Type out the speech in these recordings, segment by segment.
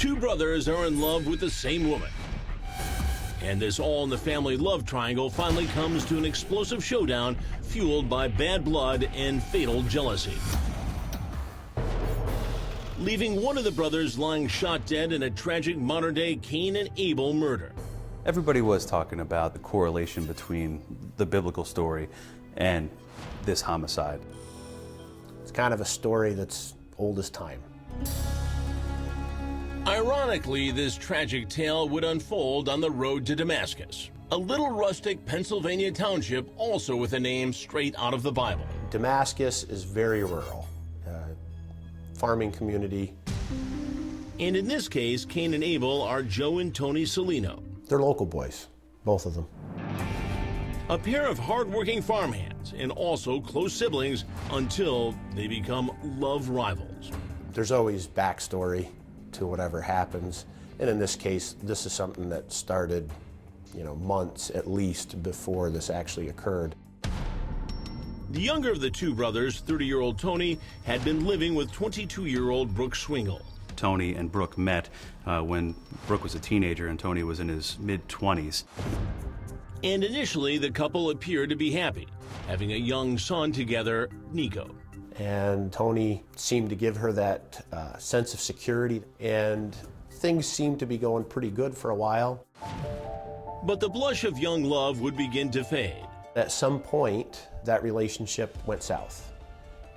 two brothers are in love with the same woman. And this all-in-the-family love triangle finally comes to an explosive showdown fueled by bad blood and fatal jealousy, leaving one of the brothers lying shot dead in a tragic modern-day Cain and Abel murder. Everybody was talking about the correlation between the biblical story and this homicide. It's kind of a story that's old as time. Ironically, this tragic tale would unfold on the road to Damascus, a little rustic Pennsylvania township also with a name straight out of the Bible. Damascus is very rural, farming community. And in this case, Cain and Abel are Joe and Tony Salino. They're local boys, both of them. A pair of hard-working farmhands and also close siblings until they become love rivals. There's always backstory to whatever happens. And in this case, this is something that started, months at least before this actually occurred. The younger of the two brothers, 30-year-old Tony, had been living with 22-year-old Brooke Swingle. Tony and Brooke met when Brooke was a teenager and Tony was in his mid-20s. And initially, the couple appeared to be happy, having a young son together, Nico. And Tony seemed to give her that sense of security, and things seemed to be going pretty good for a while. But the blush of young love would begin to fade. At some point, that relationship went south.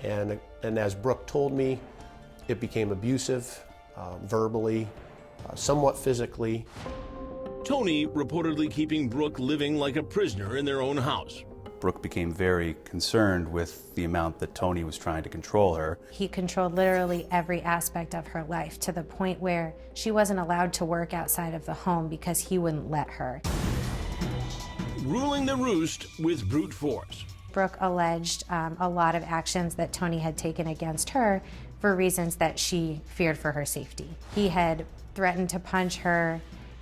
And as Brooke told me, it became abusive, verbally, somewhat physically. Tony reportedly keeping Brooke living like a prisoner in their own house. Brooke became very concerned with the amount that Tony was trying to control her. He controlled literally every aspect of her life to the point where she wasn't allowed to work outside of the home because he wouldn't let her. Ruling the roost with brute force. Brooke alleged a lot of actions that Tony had taken against her for reasons that she feared for her safety. He had threatened to punch her.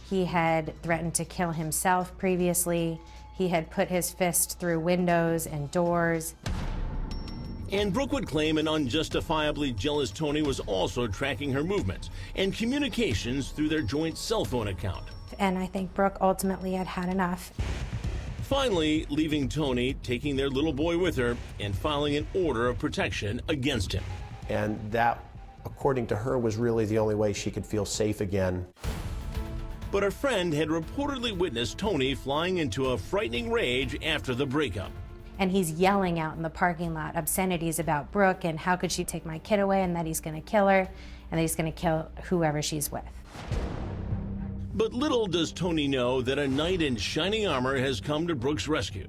He had threatened to kill himself previously. He had put his fist through windows and doors. And Brooke would claim an unjustifiably jealous Tony was also tracking her movements and communications through their joint cell phone account. And I think Brooke ultimately had had enough. Finally, leaving Tony, taking their little boy with her, and filing an order of protection against him. And that, according to her, was really the only way she could feel safe again. But a friend had reportedly witnessed Tony flying into a frightening rage after the breakup. And he's yelling out in the parking lot obscenities about Brooke and how could she take my kid away, and that he's going to kill her and that he's going to kill whoever she's with. But little does Tony know that a knight in shining armor has come to Brooke's rescue.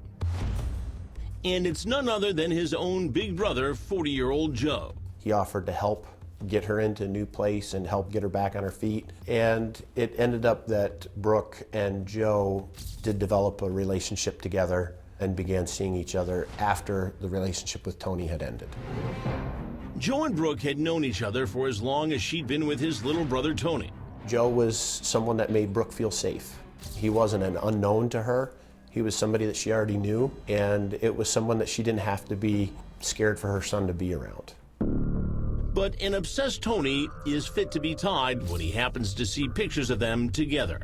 And it's none other than his own big brother, 40-year-old Joe. He offered to help get her into a new place and help get her back on her feet. And it ended up that Brooke and Joe did develop a relationship together and began seeing each other after the relationship with Tony had ended. Joe and Brooke had known each other for as long as she'd been with his little brother Tony. Joe was someone that made Brooke feel safe. He wasn't an unknown to her. He was somebody that she already knew, and it was someone that she didn't have to be scared for her son to be around. But an obsessed Tony is fit to be tied when he happens to see pictures of them together.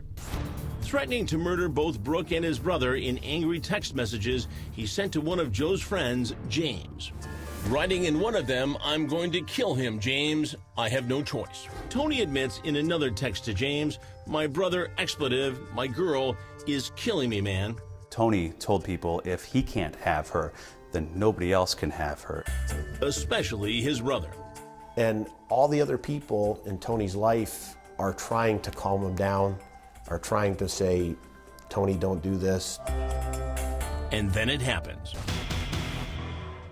Threatening to murder both Brooke and his brother in angry text messages he sent to one of Joe's friends, James. Writing in one of them, "I'm going to kill him, James. I have no choice." Tony admits in another text to James, "My brother, expletive, my girl, is killing me, man." Tony told people if he can't have her, then nobody else can have her. Especially his brother. And all the other people in Tony's life are trying to calm him down, are trying to say, "Tony, don't do this." And then it happens.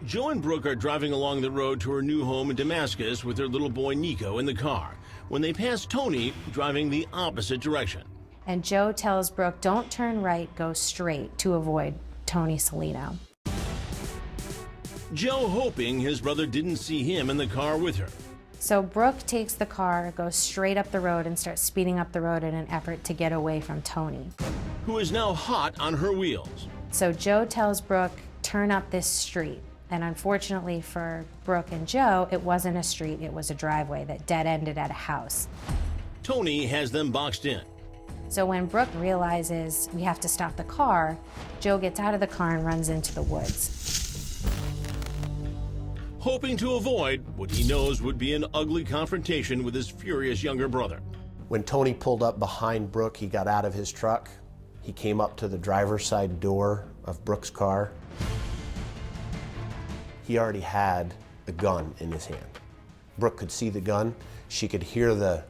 Joe and Brooke are driving along the road to her new home in Damascus with their little boy Nico in the car when they pass Tony driving the opposite direction. And Joe tells Brooke, don't turn right, go straight to avoid Tony Salino. Joe hoping his brother didn't see him in the car with her. So Brooke takes the car, goes straight up the road, and starts speeding up the road in an effort to get away from Tony, who is now hot on her wheels. So Joe tells Brooke, turn up this street. And unfortunately for Brooke and Joe, it wasn't a street, it was a driveway that dead-ended at a house. Tony has them boxed in. So when Brooke realizes we have to stop the car, Joe gets out of the car and runs into the woods. Hoping to avoid what he knows would be an ugly confrontation with his furious younger brother. When Tony pulled up behind Brooke, he got out of his truck. He came up to the driver's side door of Brooke's car. He already had a gun in his hand. Brooke could see the gun. She could hear the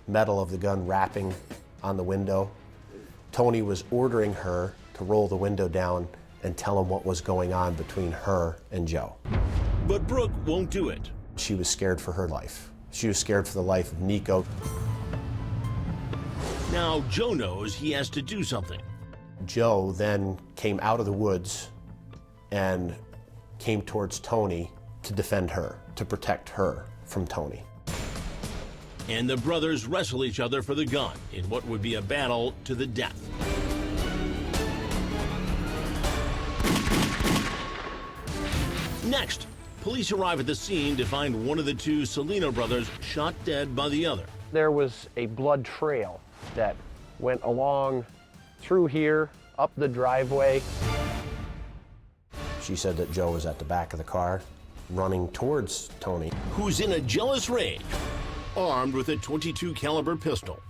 metal of the gun rapping on the window. Tony was ordering her to roll the window down and tell him what was going on between her and Joe. But Brooke won't do it. She was scared for her life. She was scared for the life of Nico. Now Joe knows he has to do something. Joe then came out of the woods and came towards Tony to defend her, to protect her from Tony. And the brothers wrestle each other for the gun in what would be a battle to the death. Next, police arrive at the scene to find one of the two Salino brothers shot dead by the other. There was a blood trail that went along through here, up the driveway. She said that Joe was at the back of the car, running towards Tony. Who's in a jealous rage, armed with a .22 caliber pistol.